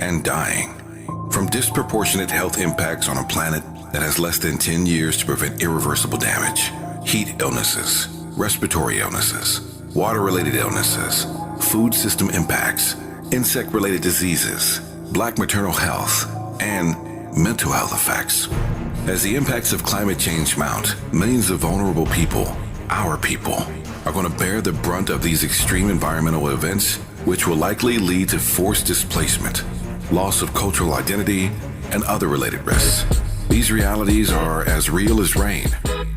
and dying. From disproportionate health impacts on a planet that has less than 10 years to prevent irreversible damage, heat illnesses, respiratory illnesses, water-related illnesses, food system impacts, insect-related diseases, Black maternal health, and mental health effects. As the impacts of climate change mount, millions of vulnerable people, our people, are going to bear the brunt of these extreme environmental events, which will likely lead to forced displacement, loss of cultural identity, and other related risks. These realities are as real as rain.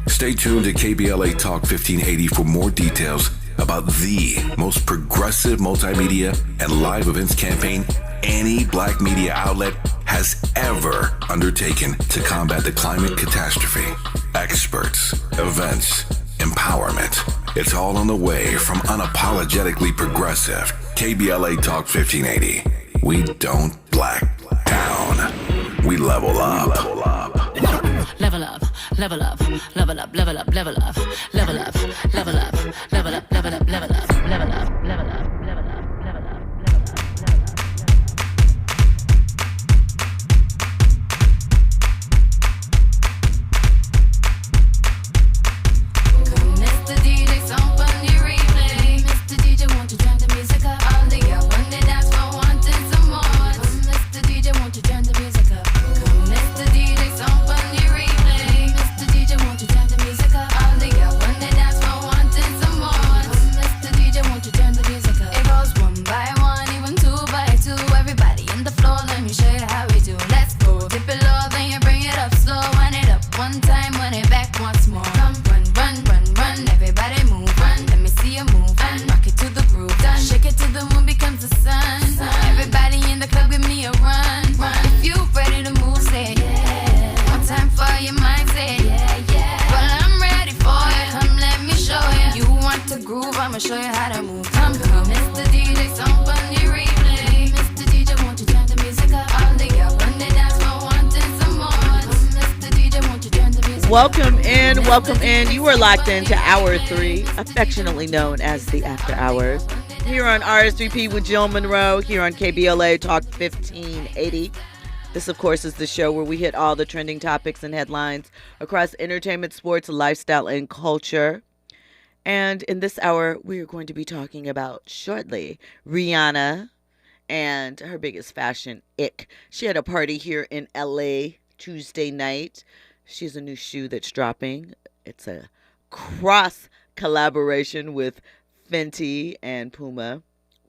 Stay tuned to KBLA Talk 1580 for more details about the most progressive multimedia and live events campaign any Black media outlet has ever undertaken to combat the climate catastrophe. Experts, events, empowerment. It's all on the way from unapologetically progressive KBLA Talk 1580. We don't black down. We level up. Level up, level up, level up, level up, level up, level up, level up, level up, level up, level up, level up, level up. Welcome in. You are locked into Hour 3, affectionately known as the After Hours, here on RSVP with Jill Munroe, here on KBLA Talk 1580. This, of course, is the show where we hit all the trending topics and headlines across entertainment, sports, lifestyle, and culture. And in this hour, we are going to be talking about, shortly, Rihanna and her biggest fashion ick. She had a party here in LA Tuesday night. She has a new shoe that's dropping. It's a cross collaboration with Fenty and Puma.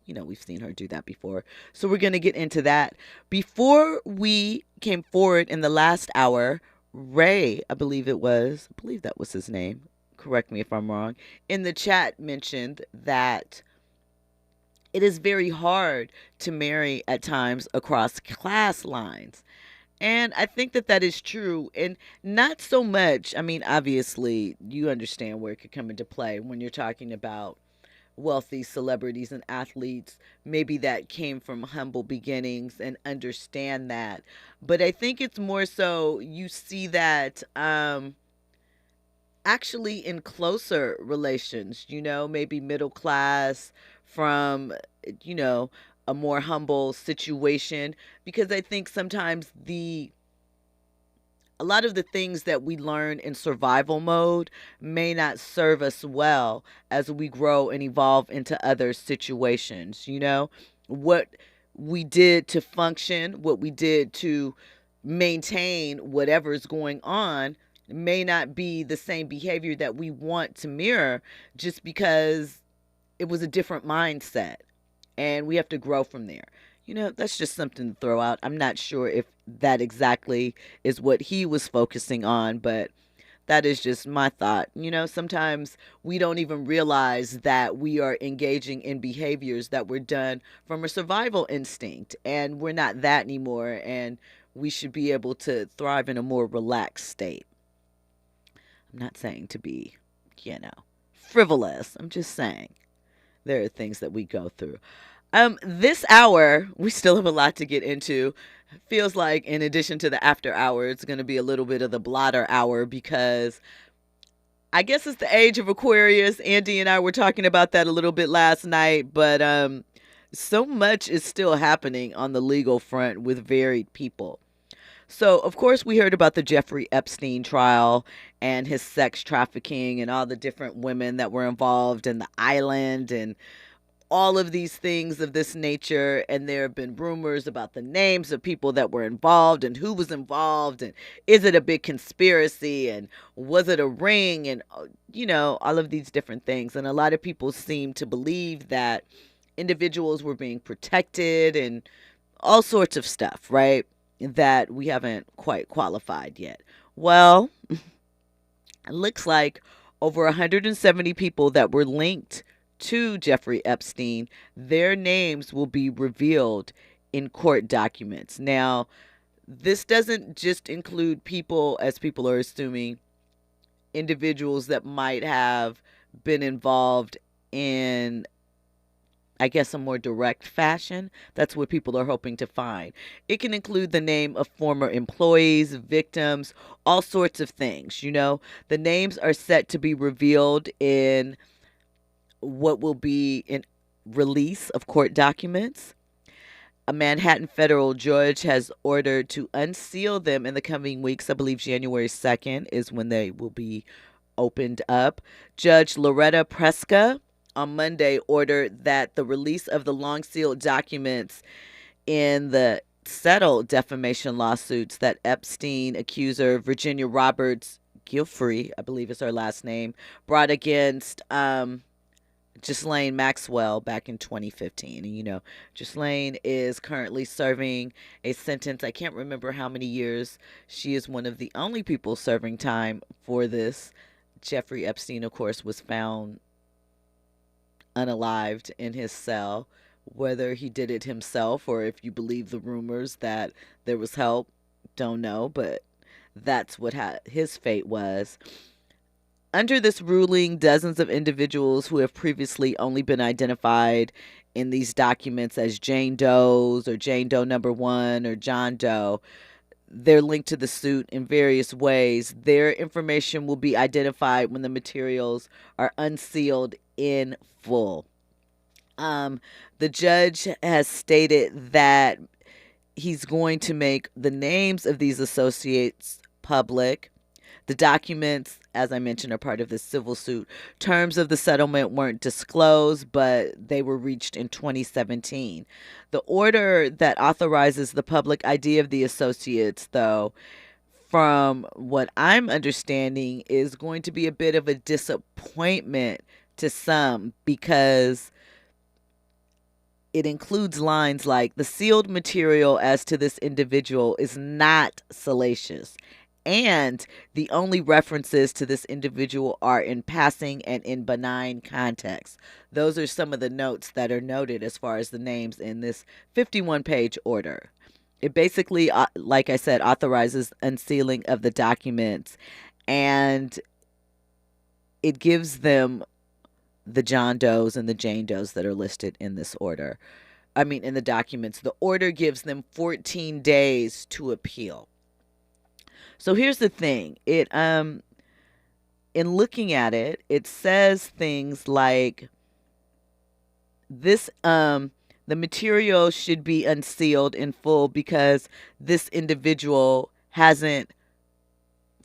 You know, we've seen her do that before. So we're going to get into that. Before we came forward in the last hour, Ray, I believe that was his name. Correct me if I'm wrong. In the chat mentioned that it is very hard to marry at times across class lines. And I think that that is true, and not so much. I mean, obviously, you understand where it could come into play when you're talking about wealthy celebrities and athletes. Maybe that came from humble beginnings and understand that. But I think it's more so you see that actually in closer relations, maybe middle class from, a more humble situation, because I think sometimes a lot of the things that we learn in survival mode may not serve us well as we grow and evolve into other situations. What we did to function, what we did to maintain whatever's going on may not be the same behavior that we want to mirror, just because it was a different mindset. And we have to grow from there. That's just something to throw out. I'm not sure if that exactly is what he was focusing on, but that is just my thought. Sometimes we don't even realize that we are engaging in behaviors that were done from a survival instinct, and we're not that anymore, and we should be able to thrive in a more relaxed state. I'm not saying to be, frivolous. I'm just saying there are things that we go through. This hour, we still have a lot to get into. Feels like in addition to the after hour, it's going to be a little bit of the blotter hour, because I guess it's the age of Aquarius. Andy and I were talking about that a little bit last night, but So much is still happening on the legal front with varied people. So, of course, we heard about the Jeffrey Epstein trial and his sex trafficking and all the different women that were involved in the island and all of these things of this nature. And there have been rumors about the names of people that were involved and who was involved. And is it a big conspiracy? And was it a ring? And, all of these different things. And a lot of people seem to believe that individuals were being protected and all sorts of stuff, right? That we haven't quite qualified yet. Well, it looks like over 170 people that were linked to Jeffrey Epstein, their names will be revealed in court documents. Now, this doesn't just include people, as people are assuming, individuals that might have been involved in, I guess, a more direct fashion. That's what people are hoping to find. It can include the name of former employees, victims, all sorts of things. The names are set to be revealed in what will be in release of court documents. A Manhattan federal judge has ordered to unseal them in the coming weeks. I believe January 2nd is when they will be opened up. Judge Loretta Preska on Monday ordered that the release of the long sealed documents in the settled defamation lawsuits that Epstein accuser Virginia Roberts Giuffre, I believe is her last name, brought against Ghislaine Maxwell back in 2015. And, Ghislaine is currently serving a sentence. I can't remember how many years. She is one of the only people serving time for this. Jeffrey Epstein, of course, was found unalived in his cell. Whether he did it himself or if you believe the rumors that there was help, don't know. But that's what his fate was. Under this ruling, dozens of individuals who have previously only been identified in these documents as Jane Doe's or Jane Doe number 1 or John Doe, they're linked to the suit in various ways. Their information will be identified when the materials are unsealed in full. The judge has stated that he's going to make the names of these associates public. The documents, as I mentioned, are part of the civil suit. Terms of the settlement weren't disclosed, but they were reached in 2017. The order that authorizes the public ID of the associates, though, from what I'm understanding, is going to be a bit of a disappointment to some because it includes lines like, the sealed material as to this individual is not salacious. And the only references to this individual are in passing and in benign context. Those are some of the notes that are noted as far as the names in this 51-page order. It basically, like I said, authorizes unsealing of the documents, and it gives them the John Does and the Jane Does that are listed in this order. In the documents. The order gives them 14 days to appeal. So here's the thing. It in looking at it, it says things like this the material should be unsealed in full because this individual hasn't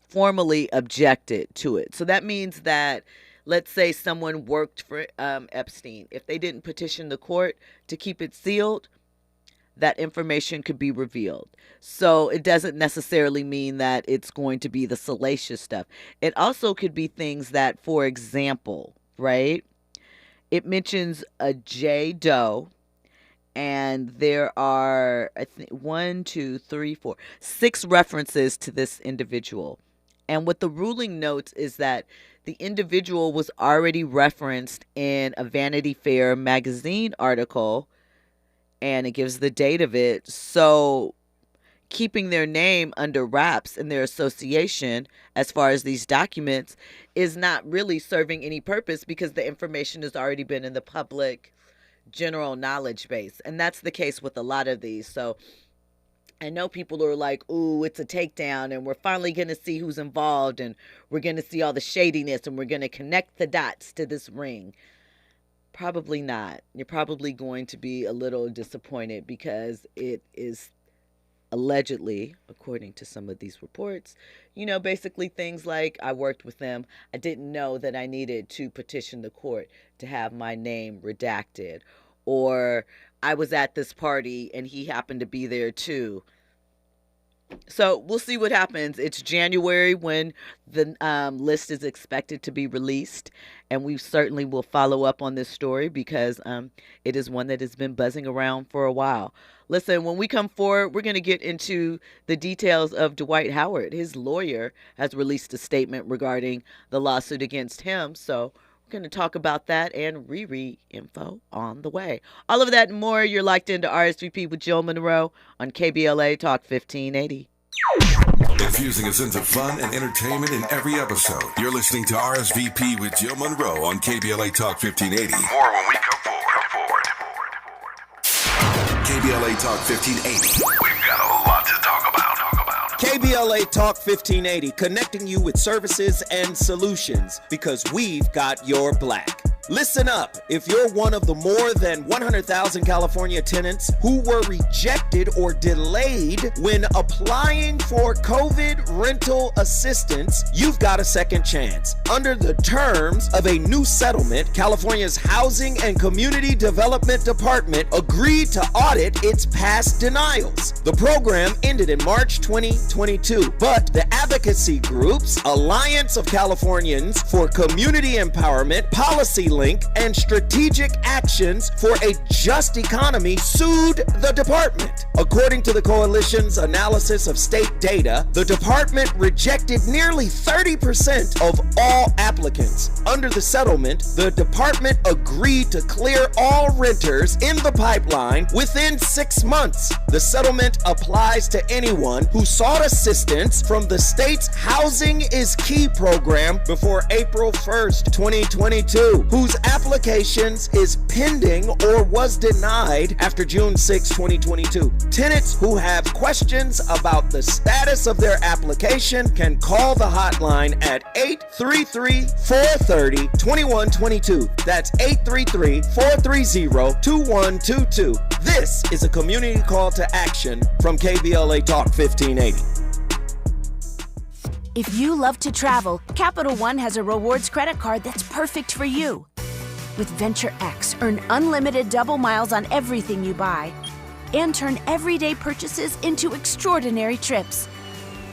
formally objected to it. So that means that, let's say someone worked for Epstein. If they didn't petition the court to keep it sealed, that information could be revealed. So it doesn't necessarily mean that it's going to be the salacious stuff. It also could be things that, for example, right? It mentions a J. Doe, and there are, I think, 6 references to this individual. And what the ruling notes is that the individual was already referenced in a Vanity Fair magazine article, and it gives the date of it. So keeping their name under wraps in their association as far as these documents is not really serving any purpose because the information has already been in the public general knowledge base. And that's the case with a lot of these. So I know people are like, ooh, it's a takedown and we're finally going to see who's involved and we're going to see all the shadiness and we're going to connect the dots to this ring. Probably not. You're probably going to be a little disappointed because it is allegedly, according to some of these reports, basically things like I worked with them. I didn't know that I needed to petition the court to have my name redacted. Or I was at this party and he happened to be there too. So we'll see what happens. It's January when the list is expected to be released, and we certainly will follow up on this story because it is one that has been buzzing around for a while. Listen, when we come forward, we're going to get into the details of Dwight Howard. His lawyer has released a statement regarding the lawsuit against him, so we're going to talk about that and Riri info on the way. All of that and more. You're locked into RSVP with Jill Munroe on KBLA Talk 1580. Infusing a sense of fun and entertainment in every episode. You're listening to RSVP with Jill Munroe on KBLA Talk 1580. More when we come forward. KBLA Talk 1580. We've got a lot to talk about. KBLA Talk 1580, connecting you with services and solutions because we've got your black. Listen up. If you're one of the more than 100,000 California tenants who were rejected or delayed when applying for COVID rental assistance, you've got a second chance. Under the terms of a new settlement, California's Housing and Community Development Department agreed to audit its past denials. The program ended in March 2022, but the advocacy groups Alliance of Californians for Community Empowerment, Policy Link, and Strategic Actions for a Just Economy sued the department. According to the coalition's analysis of state data, the department rejected nearly 30% of all applicants. Under the settlement, the department agreed to clear all renters in the pipeline within 6 months. The settlement applies to anyone who sought assistance from the state's Housing is Key program before April 1st, 2022, whose applications is pending or was denied after June 6, 2022. Tenants who have questions about the status of their application can call the hotline at 833-430-2122. That's 833-430-2122. This is a community call to action from KBLA Talk 1580. If you love to travel, Capital One has a rewards credit card that's perfect for you. With Venture X, earn unlimited double miles on everything you buy and turn everyday purchases into extraordinary trips.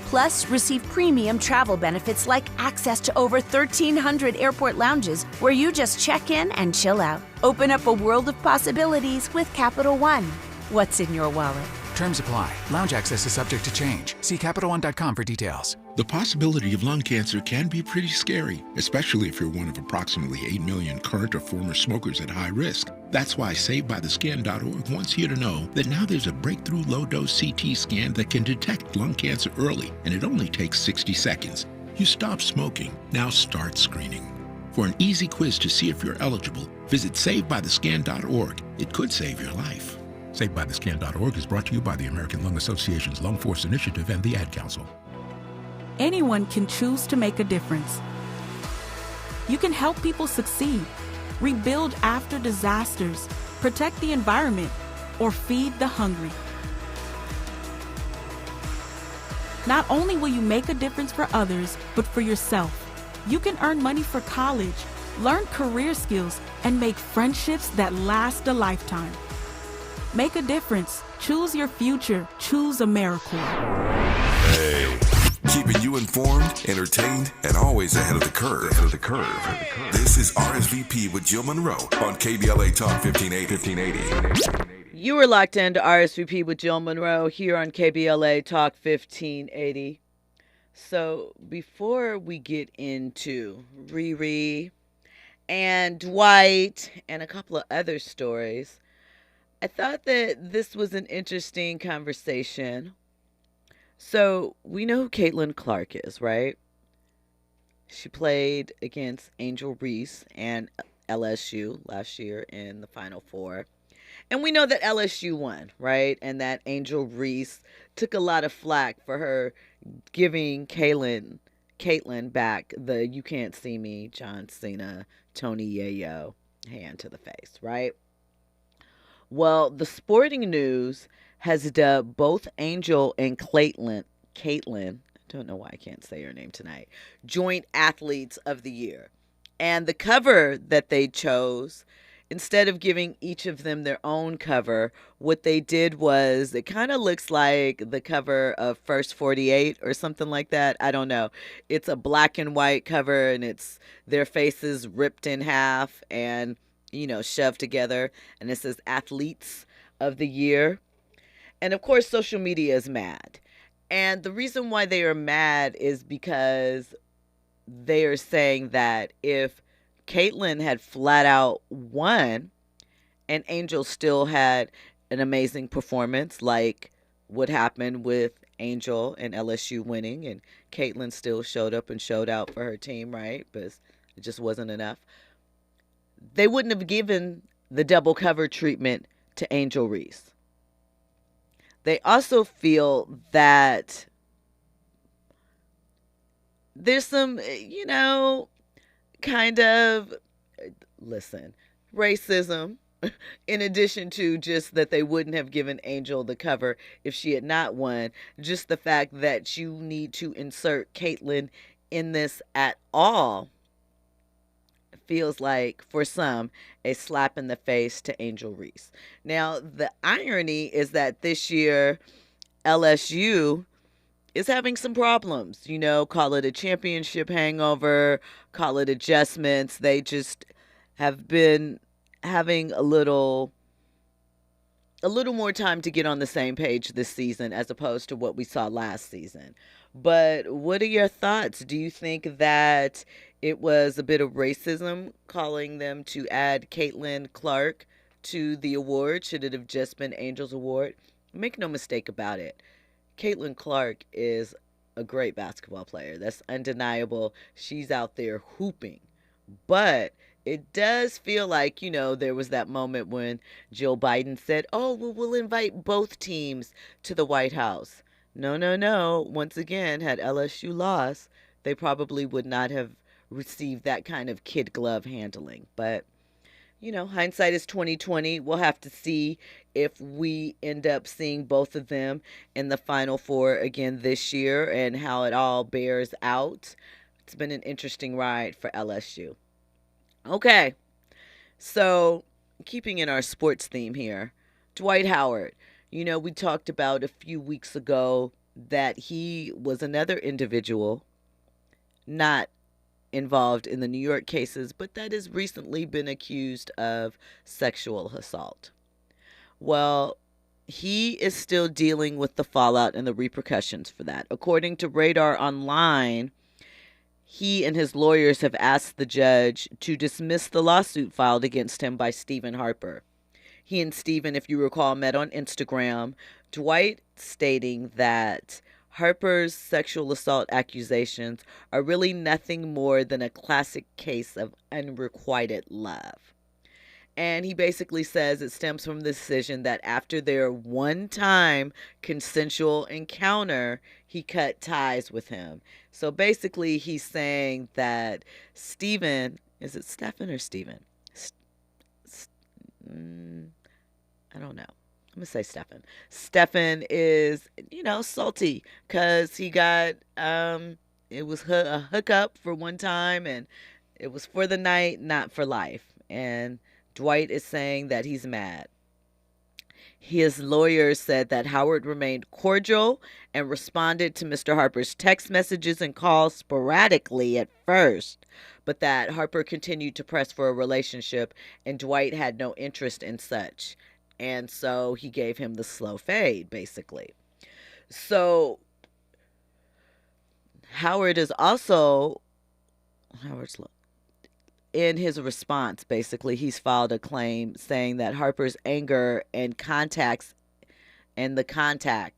Plus, receive premium travel benefits like access to over 1,300 airport lounges where you just check in and chill out. Open up a world of possibilities with Capital One. What's in your wallet? Terms apply. Lounge access is subject to change. See CapitalOne.com for details. The possibility of lung cancer can be pretty scary, especially if you're one of approximately 8 million current or former smokers at high risk. That's why SaveByTheScan.org wants you to know that now there's a breakthrough low-dose CT scan that can detect lung cancer early, and it only takes 60 seconds. You stop smoking, now start screening. For an easy quiz to see if you're eligible, visit SaveByTheScan.org. It could save your life. SaveByTheScan.org is brought to you by the American Lung Association's Lung Force Initiative and the Ad Council. Anyone can choose to make a difference. You can help people succeed, rebuild after disasters, protect the environment, or feed the hungry. Not only will you make a difference for others, but for yourself. You can earn money for college, learn career skills, and make friendships that last a lifetime. Make a difference. Choose your future. Choose AmeriCorps. Hey, keeping you informed, entertained, and always ahead of the curve. This is RSVP with Jill Munroe on KBLA Talk 1580. You are locked into RSVP with Jill Munroe here on KBLA Talk 1580. So before we get into Riri and Dwight and a couple of other stories, I thought that this was an interesting conversation. So we know who Caitlin Clark is, right? She played against Angel Reese and LSU last year in the Final Four. And we know that LSU won, right? And that Angel Reese took a lot of flack for her giving Caitlin back the "You Can't See Me" John Cena, Tony Yayo hand to the face, right? Well, the Sporting News has dubbed both Angel and Caitlin, I don't know why I can't say her name tonight, joint athletes of the year. And the cover that they chose, instead of giving each of them their own cover, what they did was it kind of looks like the cover of First 48 or something like that. I don't know. It's a black and white cover and it's their faces ripped in half and, shoved together. And it says athletes of the year. And of course, social media is mad. And the reason why they are mad is because they are saying that if Caitlyn had flat out won and Angel still had an amazing performance, like what happened with Angel and LSU winning, and Caitlyn still showed up and showed out for her team, right? But it just wasn't enough. They wouldn't have given the double cover treatment to Angel Reese. They also feel that there's some, kind of, racism, in addition to just that they wouldn't have given Angel the cover if she had not won. Just the fact that you need to insert Caitlyn in this at all feels like, for some, a slap in the face to Angel Reese. Now, the irony is that this year, LSU is having some problems. Call it a championship hangover, call it adjustments. They just have been having a little more time to get on the same page this season as opposed to what we saw last season. But what are your thoughts? Do you think that it was a bit of racism calling them to add Caitlin Clark to the award? Should it have just been Angel's award? Make no mistake about it. Caitlin Clark is a great basketball player. That's undeniable. She's out there hooping. But it does feel like, there was that moment when Jill Biden said, oh, well, we'll invite both teams to the White House. No. Once again, had LSU lost, they probably would not have received that kind of kid glove handling. But, hindsight is 2020. We'll have to see if we end up seeing both of them in the Final Four again this year and how it all bears out. It's been an interesting ride for LSU. Okay, so keeping in our sports theme here, Dwight Howard. We talked about a few weeks ago that he was another individual not involved in the New York cases, but that has recently been accused of sexual assault. Well, he is still dealing with the fallout and the repercussions for that. According to Radar Online, he and his lawyers have asked the judge to dismiss the lawsuit filed against him by Stephen Harper. He and Stephen, if you recall, met on Instagram. Dwight stating that Harper's sexual assault accusations are really nothing more than a classic case of unrequited love. And he basically says it stems from the decision that after their one-time consensual encounter, he cut ties with him. So basically he's saying that Stephen, is it Stephen or Stephen? I don't know. I'm going to say Stephen. Stephen is, salty because he got, it was a hookup for one time and it was for the night, not for life. And Dwight is saying that he's mad. His lawyer said that Howard remained cordial and responded to Mr. Harper's text messages and calls sporadically at first, but that Harper continued to press for a relationship and Dwight had no interest in such. And so he gave him the slow fade, basically. So Howard's in his response, basically, he's filed a claim saying that Harper's anger and the contact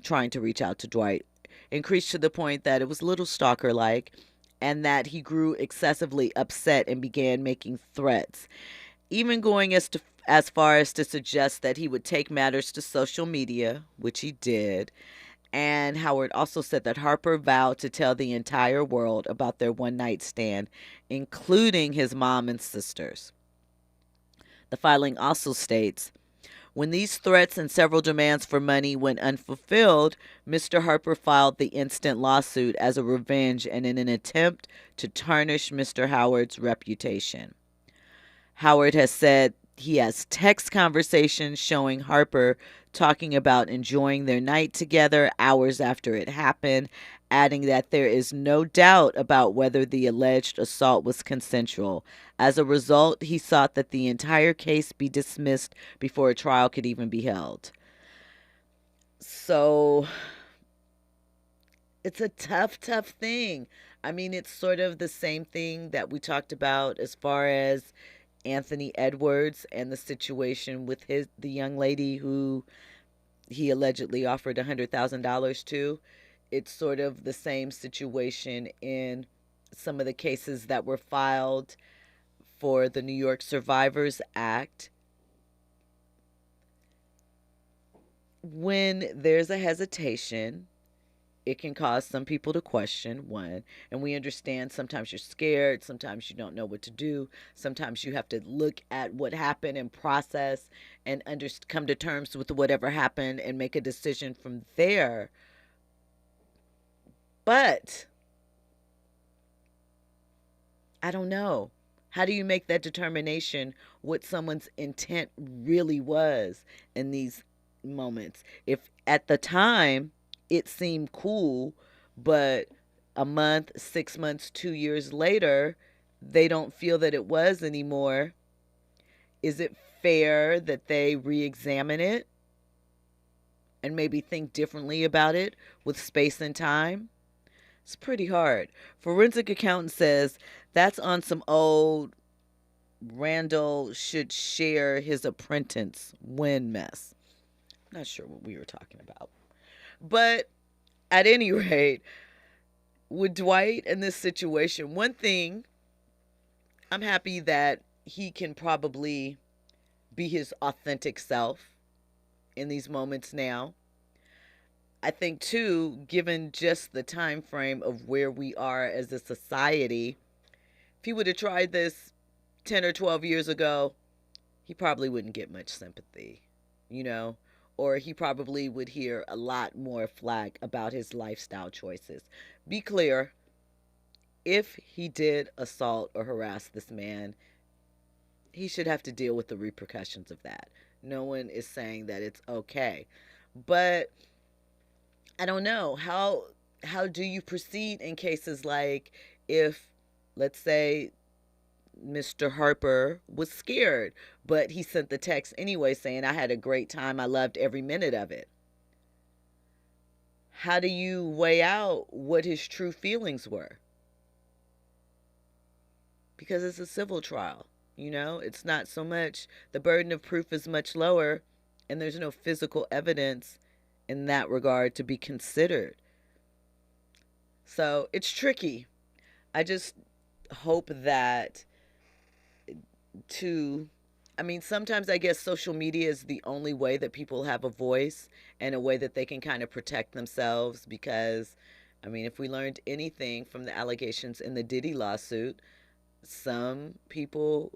trying to reach out to Dwight increased to the point that it was a little stalker-like and that he grew excessively upset and began making threats, even going as far as to suggest that he would take matters to social media, which he did. And Howard also said that Harper vowed to tell the entire world about their one-night stand, including his mom and sisters. The filing also states, when these threats and several demands for money went unfulfilled, Mr. Harper filed the instant lawsuit as a revenge and in an attempt to tarnish Mr. Howard's reputation. Howard has said he has text conversations showing Harper talking about enjoying their night together hours after it happened, adding that there is no doubt about whether the alleged assault was consensual. As a result, he sought that the entire case be dismissed before a trial could even be held. So it's a tough thing. I mean, it's sort of the same thing that we talked about as far as Anthony Edwards and the situation with the young lady who he allegedly offered $100,000 to. It's sort of the same situation in some of the cases that were filed for the New York Survivors Act. When there's a hesitation, it can cause some people to question, one, and we understand sometimes you're scared, sometimes you don't know what to do, sometimes you have to look at what happened and process and come to terms with whatever happened and make a decision from there. But I don't know. How do you make that determination what someone's intent really was in these moments? If at the time it seemed cool, but a month, 6 months, 2 years later, they don't feel that it was anymore, is it fair that they re-examine it and maybe think differently about it with space and time? It's pretty hard. Forensic accountant says that's on some old Randall should share his apprentice win mess. Not sure what we were talking about. But at any rate, with Dwight in this situation, one thing, I'm happy that he can probably be his authentic self in these moments now. I think, too, given just the time frame of where we are as a society, if he would have tried this 10 or 12 years ago, he probably wouldn't get much sympathy, or he probably would hear a lot more flack about his lifestyle choices. Be clear, if he did assault or harass this man, he should have to deal with the repercussions of that. No one is saying that it's okay. But I don't know. How do you proceed in cases like if, let's say, Mr. Harper was scared, but he sent the text anyway saying, I had a great time. I loved every minute of it. How do you weigh out what his true feelings were? Because it's a civil trial, it's not so much, the burden of proof is much lower, and there's no physical evidence in that regard to be considered. So it's tricky. I just hope that sometimes I guess social media is the only way that people have a voice and a way that they can kind of protect themselves, because, if we learned anything from the allegations in the Diddy lawsuit, some people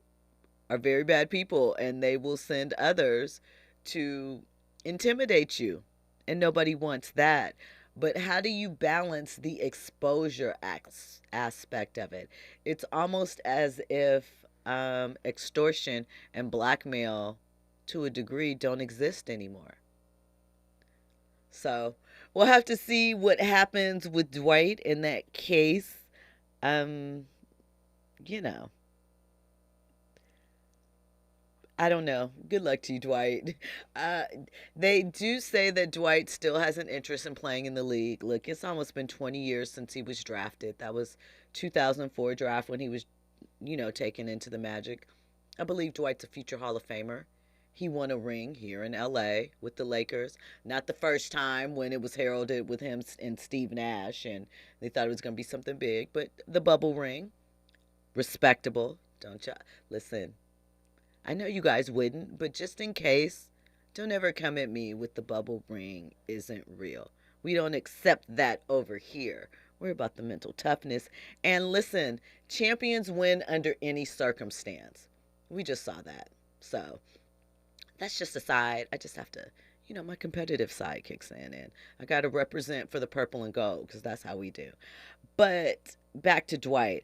are very bad people and they will send others to intimidate you, and nobody wants that. But how do you balance the exposure aspect of it? It's almost as if extortion and blackmail to a degree don't exist anymore. So we'll have to see what happens with Dwight in that case. I don't know. Good luck to you, Dwight. They do say that Dwight still has an interest in playing in the league. Look, it's almost been 20 years since he was drafted. That was 2004 draft when he was, taken into the Magic. I believe Dwight's a future Hall of Famer. He won a ring here in LA with the Lakers. Not the first time when it was heralded with him and Steve Nash, and they thought it was going to be something big, but the bubble ring, respectable. Don't y'all listen. I know you guys wouldn't, but just in case, don't ever come at me with the bubble ring isn't real. We don't accept that over here. We're about the mental toughness. And listen, champions win under any circumstance. We just saw that. So that's just a side. I just have to, my competitive side kicks in, and I got to represent for the purple and gold because that's how we do. But back to Dwight.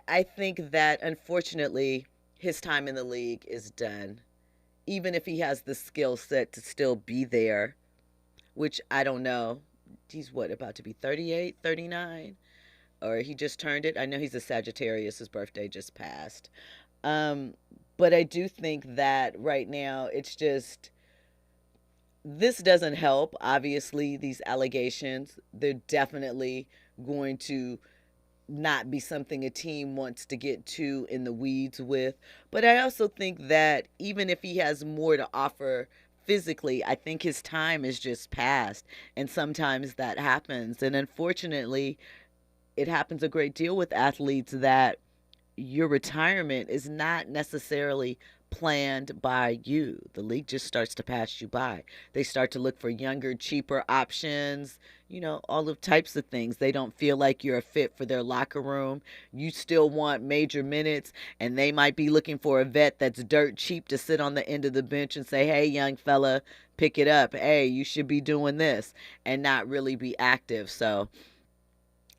I think that, unfortunately, his time in the league is done. Even if he has the skill set to still be there, which I don't know. He's about to be 38, 39? Or he just turned it? I know he's a Sagittarius. His birthday just passed. But I do think that right now it's just, this doesn't help. Obviously, these allegations, they're definitely going to not be something a team wants to get too in the weeds with. But I also think that even if he has more to offer physically, I think his time is just past. And sometimes that happens. And unfortunately, it happens a great deal with athletes that your retirement is not necessarily planned by you. The league just starts to pass you by. They start to look for younger, cheaper options, all of types of things. They don't feel like you're a fit for their locker room. You still want major minutes, and they might be looking for a vet that's dirt cheap to sit on the end of the bench and say, hey, young fella, pick it up. Hey, you should be doing this, and not really be active. So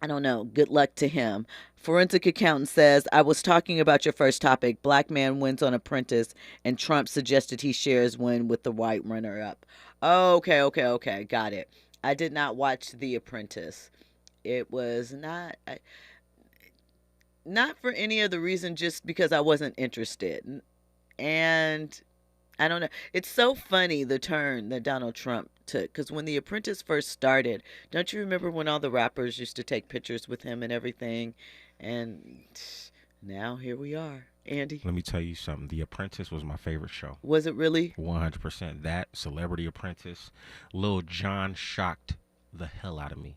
I don't know. Good luck to him. Forensic accountant says, I was talking about your first topic. Black man wins on Apprentice, and Trump suggested he shares win with the white runner-up. Okay. Got it. I did not watch The Apprentice. It was not for any other reason, just because I wasn't interested. And I don't know. It's so funny, the turn that Donald Trump took, because when The Apprentice first started, don't you remember when all the rappers used to take pictures with him and everything? And now here we are. Andy? Let me tell you something. The Apprentice was my favorite show. Was it really? 100%. That, Celebrity Apprentice. Lil Jon shocked the hell out of me.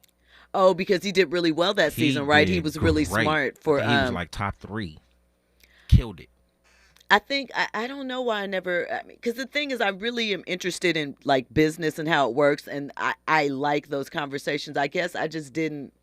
Oh, because he did really well that season, right? He was really smart for... He was like top 3. Killed it. I think, I don't know why I never, because the thing is, I really am interested in like business and how it works. And I like those conversations. I guess I just didn't,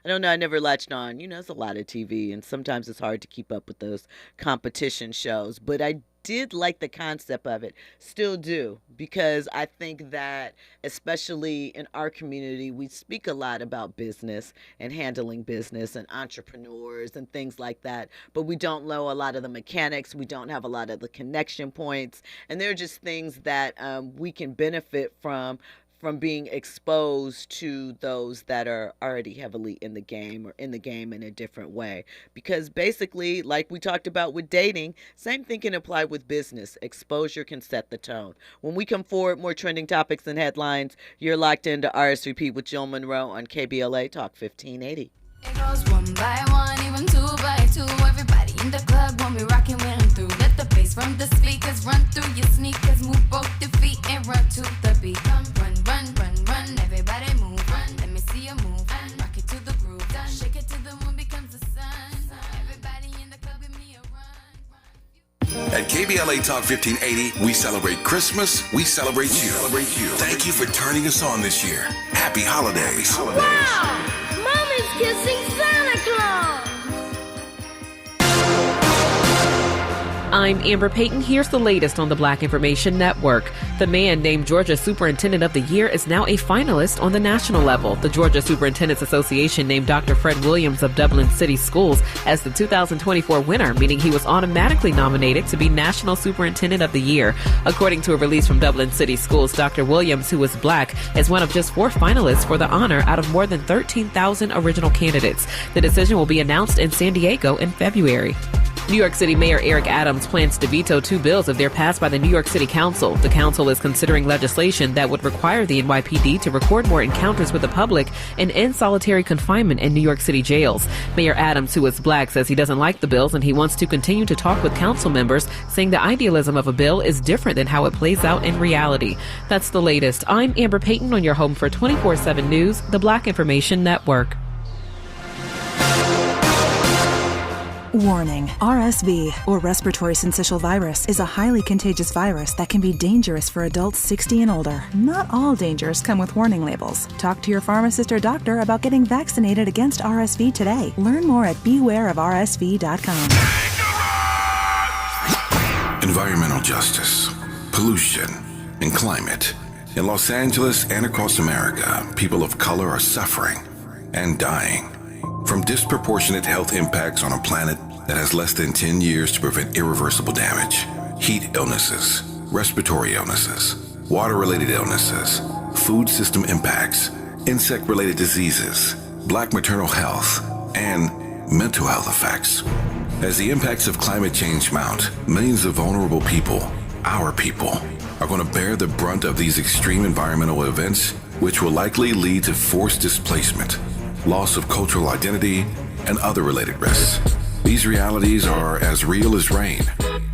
I don't know. I never latched on. It's a lot of TV, and sometimes it's hard to keep up with those competition shows. But I did like the concept of it. Still do, because I think that, especially in our community, we speak a lot about business and handling business and entrepreneurs and things like that. But we don't know a lot of the mechanics. We don't have a lot of the connection points. And they're just things that we can benefit from being exposed to those that are already heavily in the game, or in the game in a different way. Because basically, like we talked about with dating, same thing can apply with business. Exposure can set the tone. When we come forward, more trending topics and headlines. You're locked into RSVP with Jill Munroe on KBLA Talk 1580. It goes one by one, even 2 by 2. Everybody in the club when we rockin' when I'm through. Let the bass from the speakers run through your sneakers. Move both your feet and run to the beat. Come run, run, run, run. Everybody move, run. Let me see you move. Rock it to the groove. Shake it till the moon becomes the sun. Everybody in the club, give me a run. At KBLA Talk 1580, we celebrate Christmas. We celebrate you. Thank you for turning us on this year. Happy holidays. Wow! Mommy's kissing Santa Claus! I'm Amber Payton. Here's the latest on the Black Information Network. The man named Georgia Superintendent of the Year is now a finalist on the national level. The Georgia Superintendents Association named Dr. Fred Williams of Dublin City Schools as the 2024 winner, meaning he was automatically nominated to be National Superintendent of the Year. According to a release from Dublin City Schools, Dr. Williams, who is black, is one of just 4 finalists for the honor out of more than 13,000 original candidates. The decision will be announced in San Diego in February. New York City Mayor Eric Adams plans to veto 2 bills if they're passed by the New York City Council. The council is considering legislation that would require the NYPD to record more encounters with the public and end solitary confinement in New York City jails. Mayor Adams, who is black, says he doesn't like the bills and he wants to continue to talk with council members, saying the idealism of a bill is different than how it plays out in reality. That's the latest. I'm Amber Payton on your home for 24/7 News, the Black Information Network. Warning: RSV, or respiratory syncytial virus, is a highly contagious virus that can be dangerous for adults 60 and older. Not all dangers come with warning labels. Talk to your pharmacist or doctor about getting vaccinated against RSV today. Learn more at bewareofrsv.com. environmental justice, pollution, and climate. In Los Angeles and across America, people of color are suffering and dying from disproportionate health impacts on a planet that has less than 10 years to prevent irreversible damage. Heat illnesses, respiratory illnesses, water-related illnesses, food system impacts, insect-related diseases, Black maternal health, and mental health effects. As the impacts of climate change mount, millions of vulnerable people, our people, are going to bear the brunt of these extreme environmental events, which will likely lead to forced displacement, loss of cultural identity, and other related risks. These realities are as real as rain.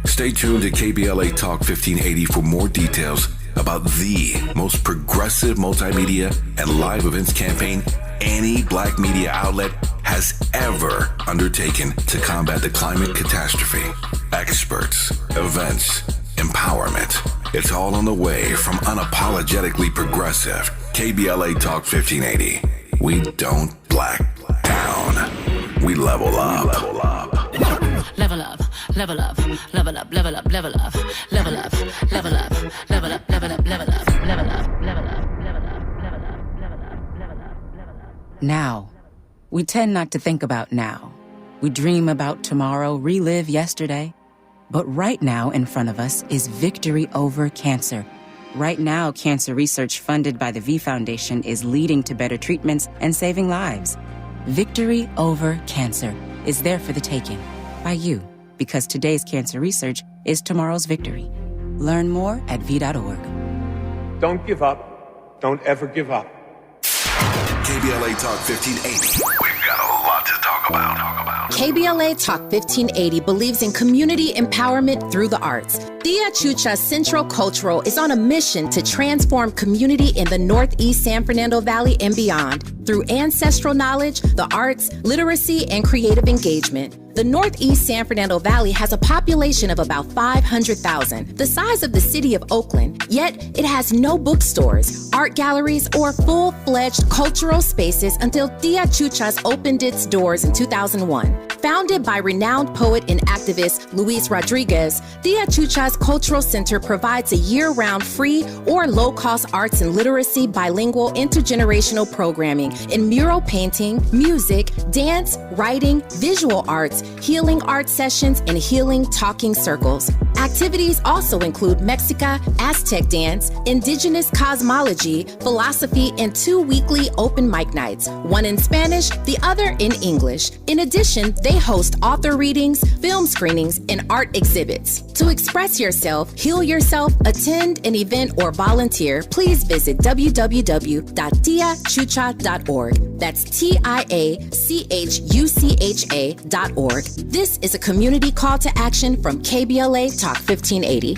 Stay tuned to KBLA Talk 1580 for more details about the most progressive multimedia and live events campaign any Black media outlet has ever undertaken to combat the climate catastrophe. Experts, events, empowerment. It's all on the way from unapologetically progressive KBLA Talk 1580. We don't black down. We level up. Level up, level up, level up, level up, level up, level up, level up, level up, level up, level up, level up, level up, level up. Now. We tend not to think about now. We dream about tomorrow, relive yesterday. But right now in front of us is victory over cancer. Right now, cancer research funded by the V Foundation is leading to better treatments and saving lives. Victory over cancer is there for the taking by you, because today's cancer research is tomorrow's victory. Learn more at v.org. Don't give up. Don't ever give up. KBLA Talk 1580. We've got a lot to talk about. KBLA Talk 1580 believes in community empowerment through the arts. Tia Chucha Central Cultural is on a mission to transform community in the Northeast San Fernando Valley and beyond through ancestral knowledge, the arts, literacy, and creative engagement. The Northeast San Fernando Valley has a population of about 500,000, the size of the city of Oakland, yet it has no bookstores, art galleries, or full-fledged cultural spaces until Tia Chucha's opened its doors in 2001. Founded by renowned poet and activist Luis Rodriguez, Tia Chucha's Cultural Center provides a year-round free or low-cost arts and literacy bilingual intergenerational programming in mural painting, music, dance, writing, visual arts, healing art sessions, and healing talking circles. Activities also include Mexica, Aztec dance, indigenous cosmology, philosophy, and 2 weekly open mic nights, one in Spanish, the other in English. In addition, they host author readings, film screenings, and art exhibits. To express yourself, heal yourself, attend an event, or volunteer, please visit www.tiachucha.org. That's TIACHUCHA.org. This is a community call to action from KBLA Talk 1580.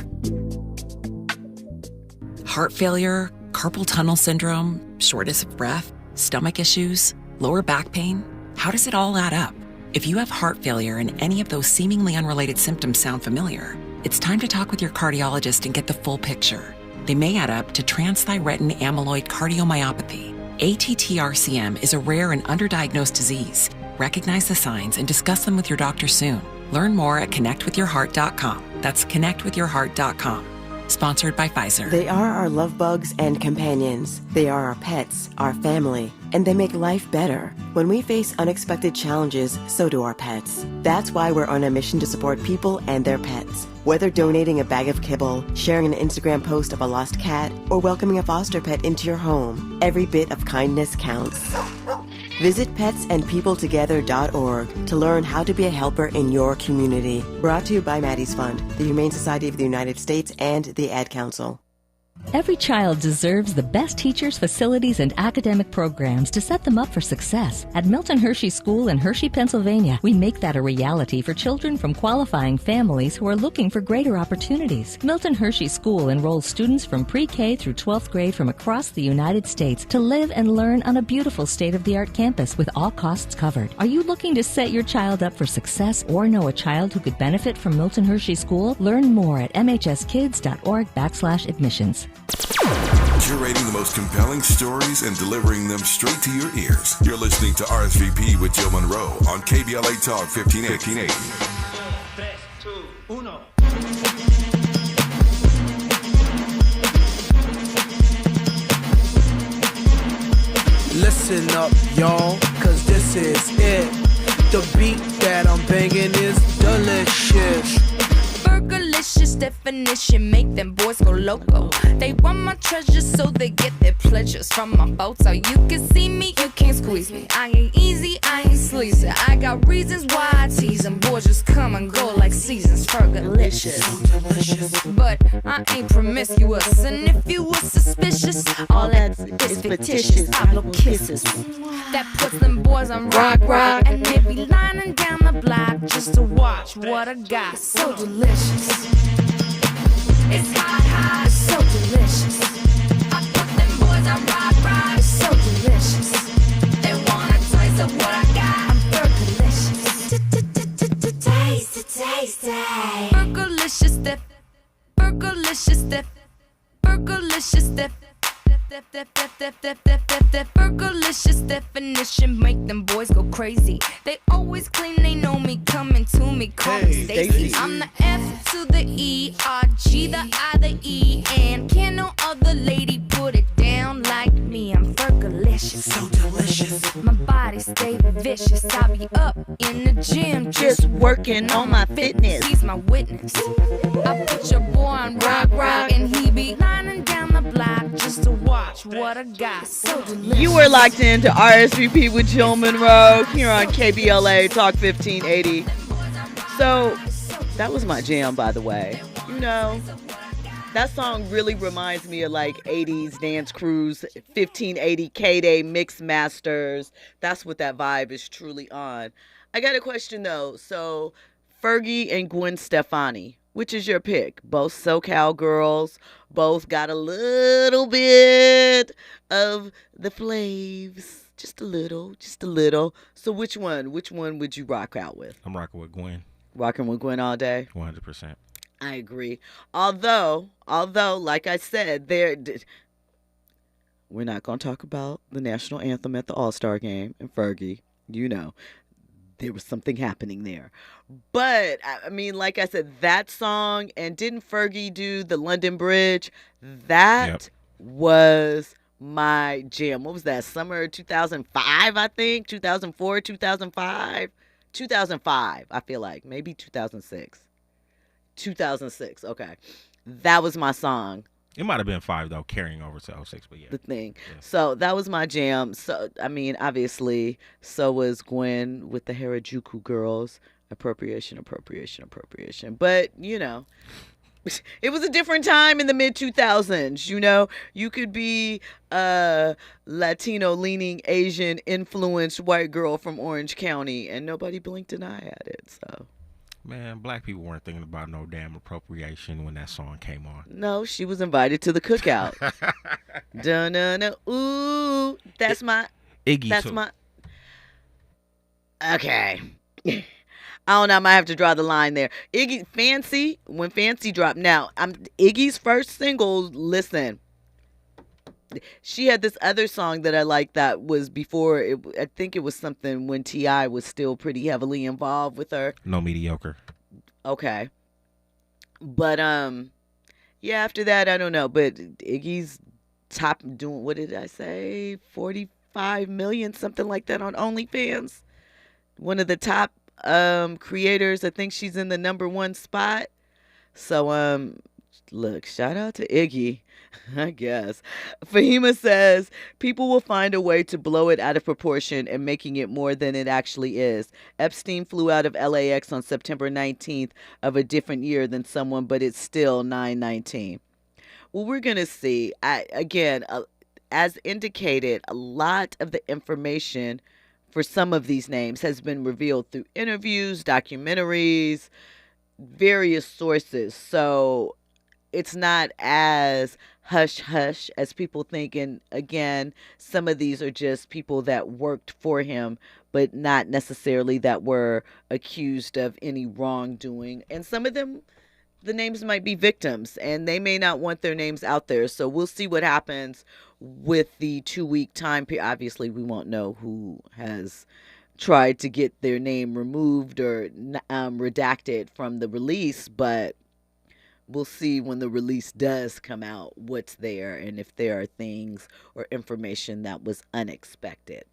Heart failure, carpal tunnel syndrome, shortness of breath, stomach issues, lower back pain. How does it all add up? If you have heart failure and any of those seemingly unrelated symptoms sound familiar, it's time to talk with your cardiologist and get the full picture. They may add up to transthyretin amyloid cardiomyopathy. ATTR-CM is a rare and underdiagnosed disease. Recognize the signs and discuss them with your doctor soon. Learn more at connectwithyourheart.com. That's connectwithyourheart.com. Sponsored by Pfizer. They are our love bugs and companions. They are our pets, our family, and they make life better. When we face unexpected challenges, so do our pets. That's why we're on a mission to support people and their pets. Whether donating a bag of kibble, sharing an Instagram post of a lost cat, or welcoming a foster pet into your home, every bit of kindness counts. Visit petsandpeopletogether.org to learn how to be a helper in your community. Brought to you by Maddie's Fund, the Humane Society of the United States, and the Ad Council. Every child deserves the best teachers, facilities, and academic programs to set them up for success. At Milton Hershey School in Hershey, Pennsylvania, we make that a reality for children from qualifying families who are looking for greater opportunities. Milton Hershey School enrolls students from pre-K through 12th grade from across the United States to live and learn on a beautiful state-of-the-art campus with all costs covered. Are you looking to set your child up for success or know a child who could benefit from Milton Hershey School? Learn more at mhskids.org/admissions. Curating the most compelling stories and delivering them straight to your ears. You're listening to RSVP with Jill Munroe on KBLA Talk 1580. 3, 2, 1. Listen up, y'all, cause this is it. The beat that I'm banging is delicious. Burgerlicious definition, make them boys go loco. They want my treasures so they get their pleasures from my photo. You can see me, you can't squeeze me. I ain't easy, I ain't sleazy. I got reasons why I tease them. Boys just come and go like seasons. Burgerlicious, but I ain't promiscuous. And if you were suspicious, all that is fictitious. I blow kisses that puts them boys on rock. And they be lining down the block just to watch what I got. So delicious. It's hot, it's so delicious. I put them boys on rock, it's so delicious. They want a taste of what I got. I'm burgerlicious. Taste it. Burgerlicious dip. Burgerlicious dip. Burgerlicious dip. Burgerlicious definition, make them boys go crazy. They always claim they know me, coming to me, call me Stacy. I'm the F to the E, R, G, the I, the E, and can no other lady put it down like me. I'm burgerlicious, so delicious. My body stay vicious. I be up in the gym, just working on my fitness. He's my witness. I put your boy on rock, and he be lining down the block just to watch what I got. So delicious. You were locked into RSVP with Jill Munroe here on KBLA Talk 1580. So that was my jam, by the way. You know, that song really reminds me of like 80s dance crews, 1580 K-Day mix masters. That's what that vibe is truly on. I got a question though. So Fergie and Gwen Stefani, which is your pick? Both SoCal girls, both got a little bit of the flaves. Just a little. So which one would you rock out with? I'm rocking with Gwen. Rocking with Gwen all day? 100%. I agree. Although, like I said, we're not going to talk about the national anthem at the All-Star game and Fergie. You know, there was something happening there. But, I mean, like I said, that song, and didn't Fergie do the London Bridge? That was my jam. What was that? Summer 2005, I think? 2004, 2005? 2005, I feel like. Maybe 2006. 2006, okay. That was my song. It might have been 5, though, carrying over to 06, but yeah. The thing. Yeah. So that was my jam. So, I mean, obviously, so was Gwen with the Harajuku girls. Appropriation. But, you know, it was a different time in the mid-2000s, you know. You could be a Latino-leaning, Asian-influenced white girl from Orange County, and nobody blinked an eye at it, so. Man, black people weren't thinking about no damn appropriation when that song came on. No, she was invited to the cookout. Dun-dun-dun. Ooh, that's my... Iggy, that's too. my... Okay. I don't know, I might have to draw the line there. Iggy, Fancy, when Fancy dropped. Now, Iggy's first single, listen, she had this other song that I liked that was before, I think it was something when T.I. was still pretty heavily involved with her. No Mediocre. Okay. But, yeah, after that, I don't know. But Iggy's top doing, what did I say? 45 million, something like that on OnlyFans. One of the top creators. I think she's in the #1 spot. So look, shout out to Iggy, I guess. Fahima says people will find a way to blow it out of proportion and making it more than it actually is. Epstein flew out of LAX on September 19th of a different year than someone, but it's still 9/19. Well, we're gonna see. As indicated, a lot of the information for some of these names has been revealed through interviews, documentaries, various sources. So it's not as hush-hush as people think. And again, some of these are just people that worked for him, but not necessarily that were accused of any wrongdoing. And some of them, the names might be victims, and they may not want their names out there. So we'll see what happens with the 2-week time period. Obviously, we won't know who has tried to get their name removed or redacted from the release, but we'll see when the release does come out what's there and if there are things or information that was unexpected.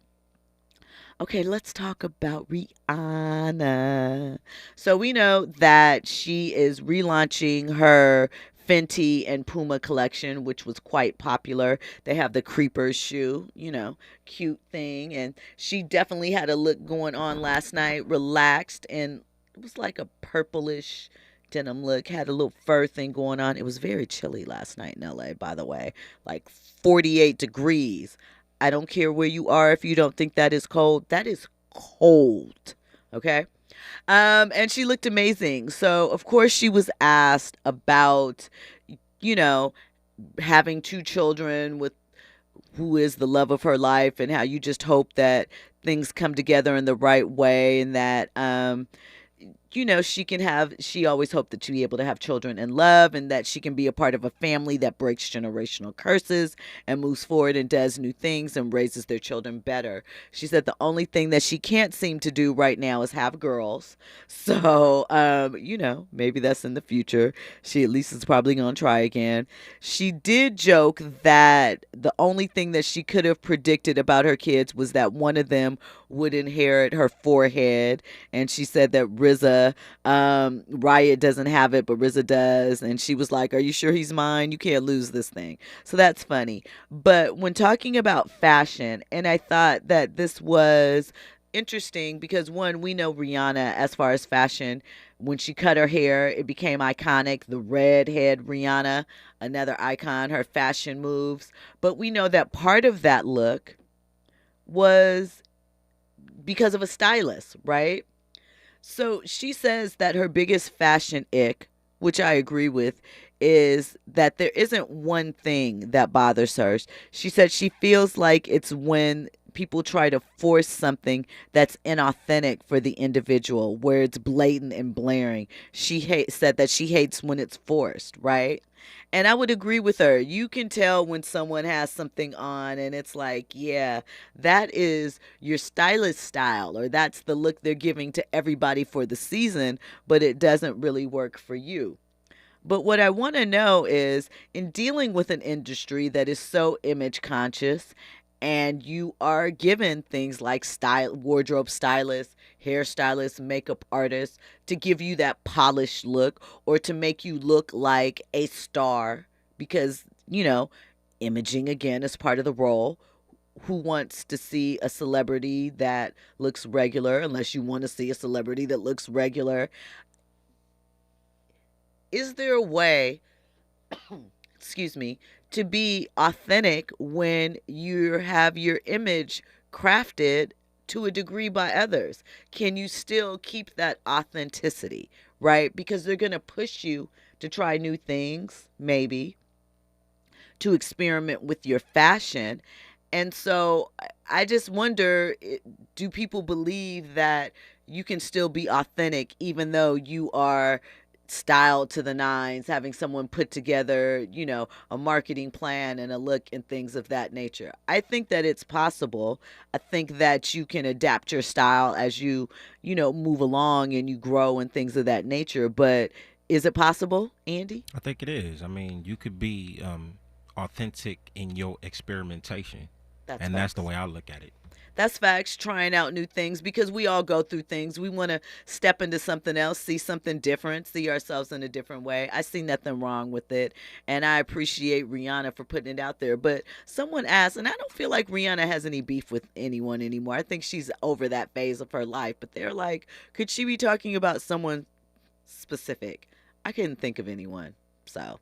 Okay, let's talk about Rihanna. So we know that she is relaunching her Fenty and Puma collection, which was quite popular. They have the Creepers shoe, cute thing. And she definitely had a look going on last night, relaxed, and it was like a purplish denim look, had a little fur thing going on. It was very chilly last night in LA, by the way, like 48 degrees. I don't care where you are if you don't think that is cold. That is cold, okay? And she looked amazing. So, of course, she was asked about, having 2 children with who is the love of her life and how you just hope that things come together in the right way and that, she always hoped that she'd be able to have children in love and that she can be a part of a family that breaks generational curses and moves forward and does new things and raises their children better. She said the only thing that she can't seem to do right now is have girls. So, maybe that's in the future. She at least is probably going to try again. She did joke that the only thing that she could have predicted about her kids was that one of them would inherit her forehead. And she said that Riot doesn't have it, but RZA does. And she was like, are you sure he's mine? You can't lose this thing. So that's funny. But when talking about fashion, and I thought that this was interesting because, one, we know Rihanna as far as fashion. When she cut her hair, it became iconic. The redhead Rihanna, another icon, her fashion moves. But we know that part of that look was because of a stylist, right? So she says that her biggest fashion ick, which I agree with, is that there isn't one thing that bothers her. She said she feels like it's when people try to force something that's inauthentic for the individual, where it's blatant and blaring. She said that she hates when it's forced, right? And I would agree with her. You can tell when someone has something on and it's like, yeah, that is your stylist style, or that's the look they're giving to everybody for the season, but it doesn't really work for you. But what I want to know is, in dealing with an industry that is so image conscious, and you are given things like wardrobe stylists, hairstylists, makeup artists to give you that polished look or to make you look like a star because, imaging again is part of the role. Who wants to see a celebrity that looks regular unless you want to see a celebrity that looks regular? Is there a way, excuse me, to be authentic when you have your image crafted to a degree by others? Can you still keep that authenticity, right? Because they're going to push you to try new things, maybe, to experiment with your fashion. And so I just wonder, do people believe that you can still be authentic even though you are styled to the nines, having someone put together, a marketing plan and a look and things of that nature? I think that it's possible. I think that you can adapt your style as you, move along and you grow and things of that nature. But is it possible, Andy? I think it is. I mean, you could be authentic in your experimentation. That's the way I look at it. That's facts, trying out new things, because we all go through things. We want to step into something else, see something different, see ourselves in a different way. I see nothing wrong with it, and I appreciate Rihanna for putting it out there. But someone asked, and I don't feel like Rihanna has any beef with anyone anymore. I think she's over that phase of her life. But they're like, could she be talking about someone specific? I couldn't think of anyone, so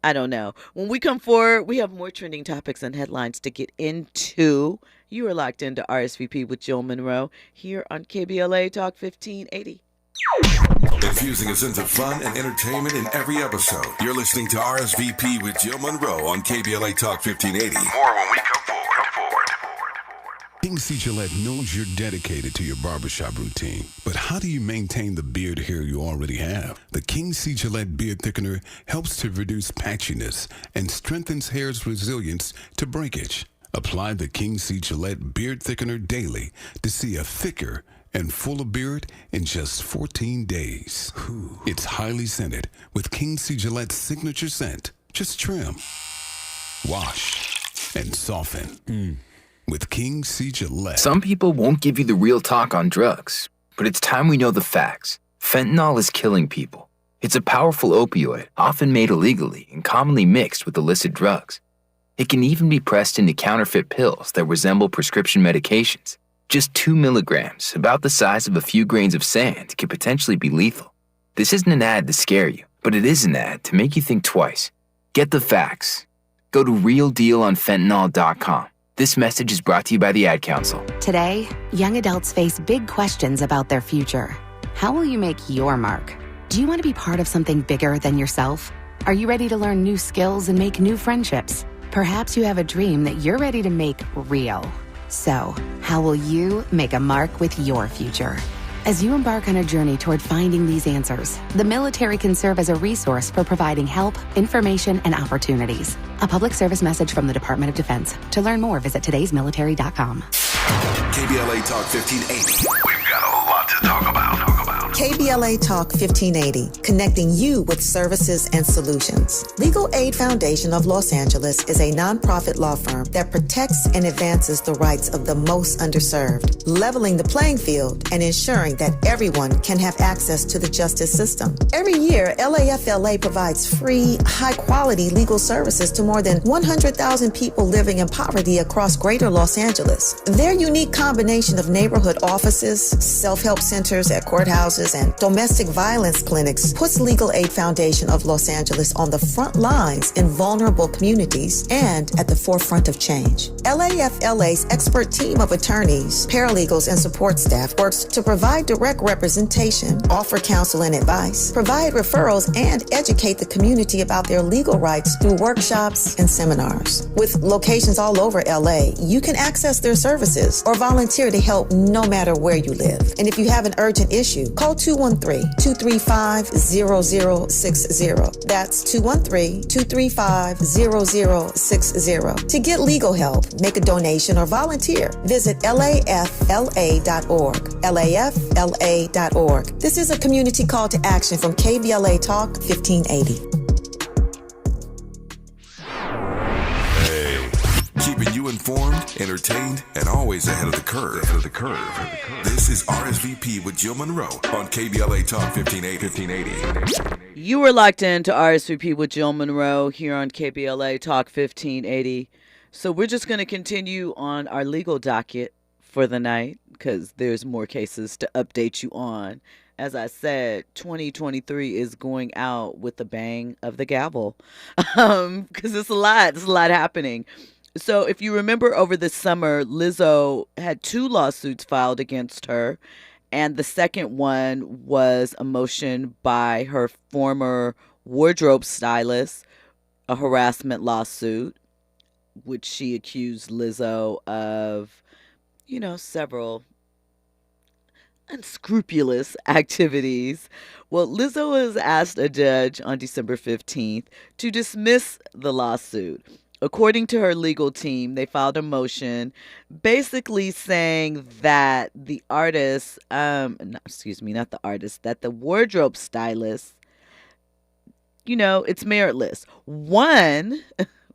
I don't know. When we come forward, we have more trending topics and headlines to get into. You are locked into RSVP with Jill Munroe here on KBLA Talk 1580. Infusing a sense of fun and entertainment in every episode. You're listening to RSVP with Jill Munroe on KBLA Talk 1580. More when we come forward. King C. Gillette knows you're dedicated to your barbershop routine, but how do you maintain the beard hair you already have? The King C. Gillette Beard Thickener helps to reduce patchiness and strengthens hair's resilience to breakage. Apply the King C. Gillette Beard Thickener daily to see a thicker and full of beard in just 14 days. It's highly scented with King C. Gillette's signature scent. Just trim, wash, and soften. With King C. Gillette. Some people won't give you the real talk on drugs, but it's time we know the facts. Fentanyl is killing people. It's a powerful opioid, often made illegally and commonly mixed with illicit drugs. It can even be pressed into counterfeit pills that resemble prescription medications. Just 2 milligrams, about the size of a few grains of sand, could potentially be lethal. This isn't an ad to scare you, but it is an ad to make you think twice. Get the facts. Go to realdealonfentanyl.com. This message is brought to you by the Ad Council. Today, young adults face big questions about their future. How will you make your mark? Do you want to be part of something bigger than yourself? Are you ready to learn new skills and make new friendships? Perhaps you have a dream that you're ready to make real. So, how will you make a mark with your future? As you embark on a journey toward finding these answers, the military can serve as a resource for providing help, information, and opportunities. A public service message from the Department of Defense. To learn more, visit today'smilitary.com. KBLA Talk 1580. We've got a lot to talk about. KBLA Talk 1580, connecting you with services and solutions. Legal Aid Foundation of Los Angeles is a nonprofit law firm that protects and advances the rights of the most underserved, leveling the playing field and ensuring that everyone can have access to the justice system. Every year, LAFLA provides free, high-quality legal services to more than 100,000 people living in poverty across greater Los Angeles. Their unique combination of neighborhood offices, self-help centers at courthouses, and domestic violence clinics puts Legal Aid Foundation of Los Angeles on the front lines in vulnerable communities and at the forefront of change. LAFLA's expert team of attorneys, paralegals, and support staff works to provide direct representation, offer counsel and advice, provide referrals, and educate the community about their legal rights through workshops and seminars. With locations all over LA, you can access their services or volunteer to help no matter where you live. And if you have an urgent issue, call 213-235-0060. That's 213-235-0060. To get legal help, make a donation, or volunteer, visit lafla.org. lafla.org. This is a community call to action from KBLA Talk 1580. Keeping you informed, entertained, and always ahead of the curve. This is RSVP with Jill Munroe on KBLA Talk 1580. You were locked in to RSVP with Jill Munroe here on KBLA Talk 1580. So we're just going to continue on our legal docket for the night because there's more cases to update you on. As I said, 2023 is going out with the bang of the gavel because it's a lot happening. So if you remember over the summer, Lizzo had 2 lawsuits filed against her. And the second one was a motion by her former wardrobe stylist, a harassment lawsuit, which she accused Lizzo of, several unscrupulous activities. Well, Lizzo has asked a judge on December 15th to dismiss the lawsuit. According to her legal team, they filed a motion basically saying that the artist, that the wardrobe stylist, it's meritless.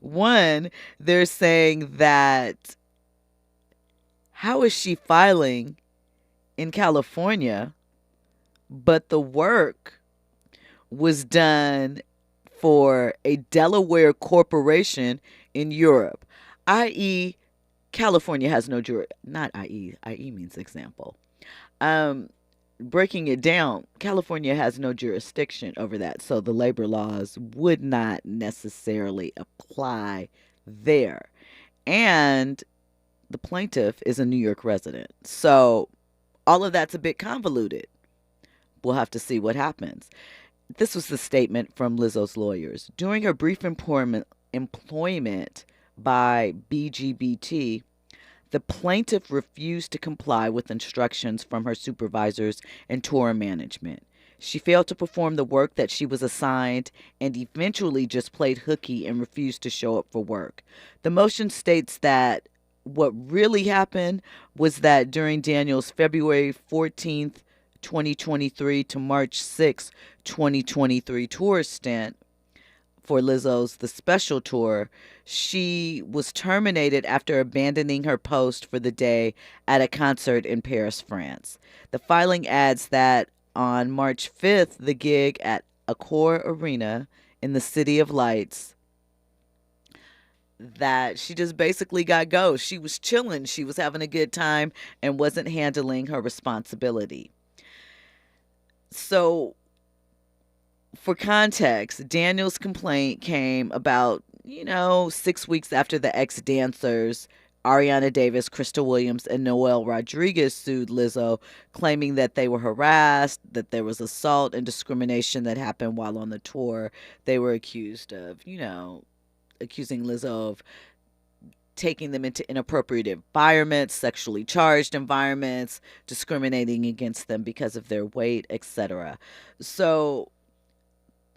One, they're saying that how is she filing in California, but the work was done for a Delaware corporation in Europe, i.e. California has no jury. Not i.e. I.e. means example. Breaking it down, California has no jurisdiction over that, so the labor laws would not necessarily apply there. And the plaintiff is a New York resident. So all of that's a bit convoluted. We'll have to see what happens. This was the statement from Lizzo's lawyers. During her brief employment by BGBT, the plaintiff refused to comply with instructions from her supervisors and tour management. She failed to perform the work that she was assigned and eventually just played hooky and refused to show up for work. The motion states that what really happened was that during Daniel's February 14th, 2023 to March 6th, 2023 tour stint for Lizzo's The Special Tour, she was terminated after abandoning her post for the day at a concert in Paris, France. The filing adds that on March 5th, the gig at Accor Arena in the City of Lights, that she just basically got ghost. She was chilling. She was having a good time and wasn't handling her responsibility. So, for context, Daniel's complaint came about, 6 weeks after the ex-dancers, Ariana Davis, Crystal Williams, and Noel Rodriguez sued Lizzo, claiming that they were harassed, that there was assault and discrimination that happened while on the tour. They were accused of, accusing Lizzo of taking them into inappropriate environments, sexually charged environments, discriminating against them because of their weight, etc. So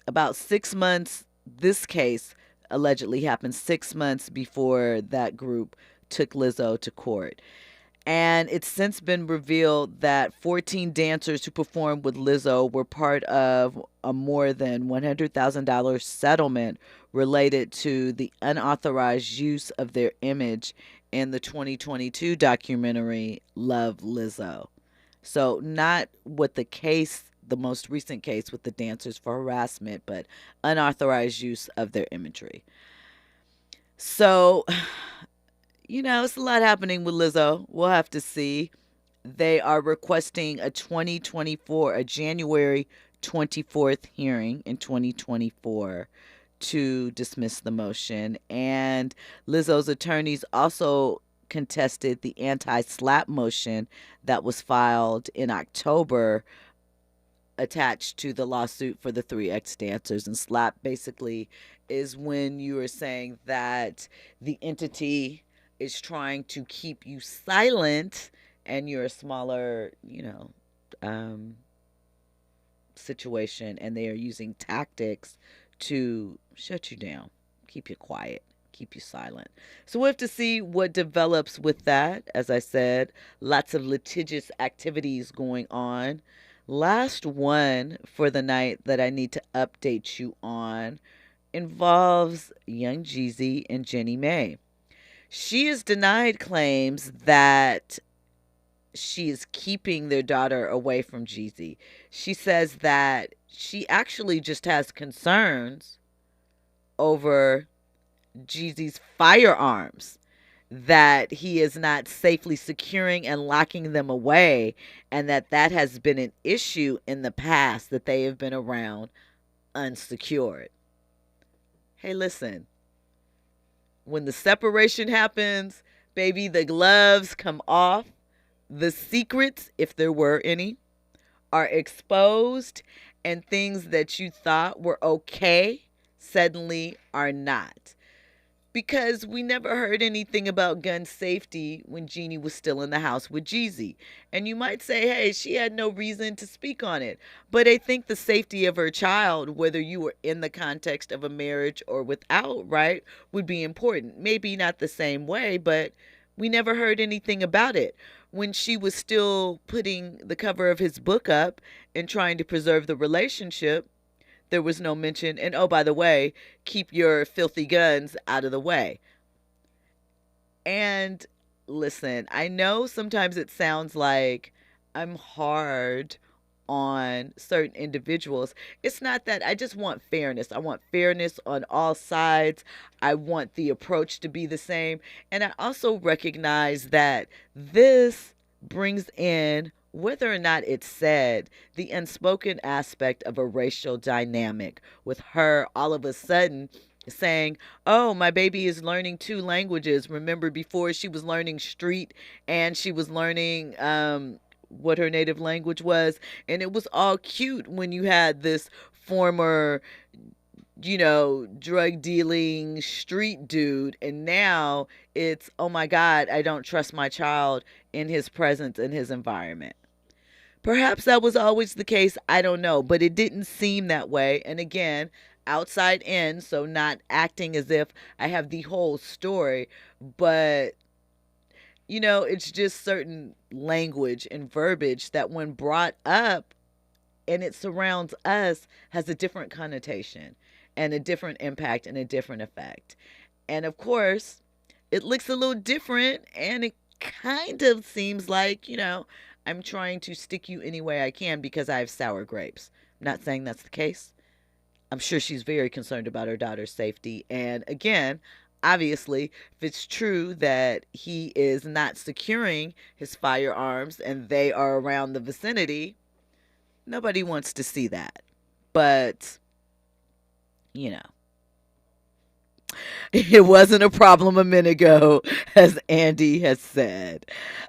about 6 months, this case allegedly happened 6 months before that group took Lizzo to court. And it's since been revealed that 14 dancers who performed with Lizzo were part of a more than $100,000 settlement related to the unauthorized use of their image in the 2022 documentary Love Lizzo. So not what the most recent case with the dancers for harassment, but unauthorized use of their imagery. So, it's a lot happening with Lizzo. We'll have to see. They are requesting a January 24th hearing in 2024 to dismiss the motion. And Lizzo's attorneys also contested the anti-slap motion that was filed in October attached to the lawsuit for the 3 ex-dancers. And slap basically is when you are saying that the entity is trying to keep you silent and you're a smaller, situation, and they are using tactics to shut you down, keep you quiet, keep you silent. So we'll have to see what develops with that. As I said, lots of litigious activities going on. Last one for the night that I need to update you on involves Young Jeezy and Jenny May. She has denied claims that she is keeping their daughter away from Jeezy. She says that she actually just has concerns over Jeezy's firearms, that he is not safely securing and locking them away, and that has been an issue in the past, that they have been around unsecured. Hey, listen. When the separation happens, baby, the gloves come off. The secrets, if there were any, are exposed, and things that you thought were okay suddenly are not. Because we never heard anything about gun safety when Jeannie was still in the house with Jeezy. And you might say, hey, she had no reason to speak on it. But I think the safety of her child, whether you were in the context of a marriage or without, right, would be important. Maybe not the same way, but we never heard anything about it. When she was still putting the cover of his book up and trying to preserve the relationship, there was no mention. And oh, by the way, keep your filthy guns out of the way. And listen, I know sometimes it sounds like I'm hard on certain individuals. It's not that. I just want fairness. I want fairness on all sides. I want the approach to be the same. And I also recognize that this brings in, whether or not it's said, the unspoken aspect of a racial dynamic, with her all of a sudden saying, oh, my baby is learning 2 languages. Remember, before she was learning street and she was learning what her native language was. And it was all cute when you had this former, drug dealing street dude. And now it's, oh my God, I don't trust my child in his presence, in his environment. Perhaps that was always the case. I don't know, but it didn't seem that way. And again, outside in, so not acting as if I have the whole story, but it's just certain language and verbiage that when brought up and it surrounds us has a different connotation and a different impact and a different effect. And of course, it looks a little different, and it kind of seems like, I'm trying to stick you any way I can because I have sour grapes. I'm not saying that's the case. I'm sure she's very concerned about her daughter's safety. And again, obviously, if it's true that he is not securing his firearms and they are around the vicinity, nobody wants to see that. But, it wasn't a problem a minute ago, as Andy has said.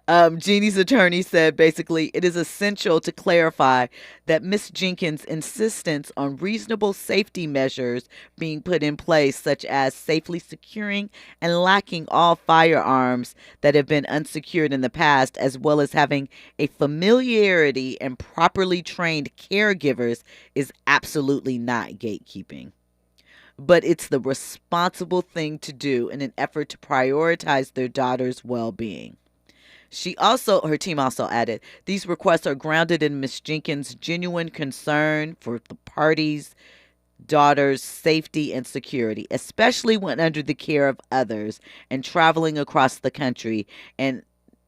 Jeannie's attorney said, basically, it is essential to clarify that Ms. Jenkins' insistence on reasonable safety measures being put in place, such as safely securing and locking all firearms that have been unsecured in the past, as well as having a familiarity and properly trained caregivers, is absolutely not gatekeeping. But it's the responsible thing to do in an effort to prioritize their daughter's well-being. Her team also added, these requests are grounded in Ms. Jenkins' genuine concern for the parties' daughter's safety and security, especially when under the care of others and traveling across the country. And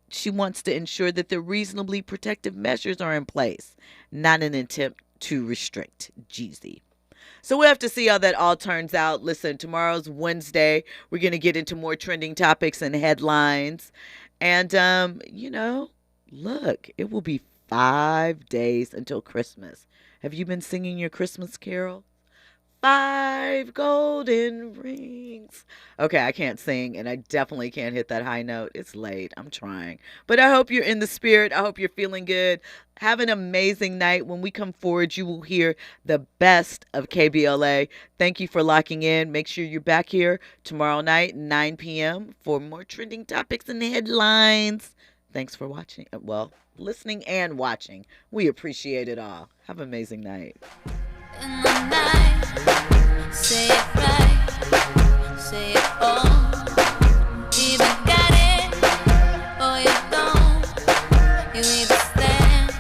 she wants to ensure that the reasonably protective measures are in place, not an attempt to restrict Jeezy. So we'll have to see how that all turns out. Listen, tomorrow's Wednesday. We're going to get into more trending topics and headlines. And, look, it will be 5 days until Christmas. Have you been singing your Christmas carol? 5 golden rings. Okay, I can't sing, and I definitely can't hit that high note. It's late. I'm trying. But I hope you're in the spirit. I hope you're feeling good. Have an amazing night. When we come forward, you will hear the best of KBLA. Thank you for locking in. Make sure you're back here tomorrow night, 9 p.m. for more trending topics and headlines. Thanks for watching. Well, listening and watching. We appreciate it all. Have an amazing night. In the night, say it right, say it all. Either got it or you don't. You either stand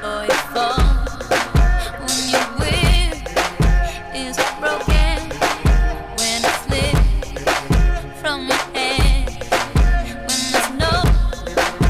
or you fall. When you win, it's broken.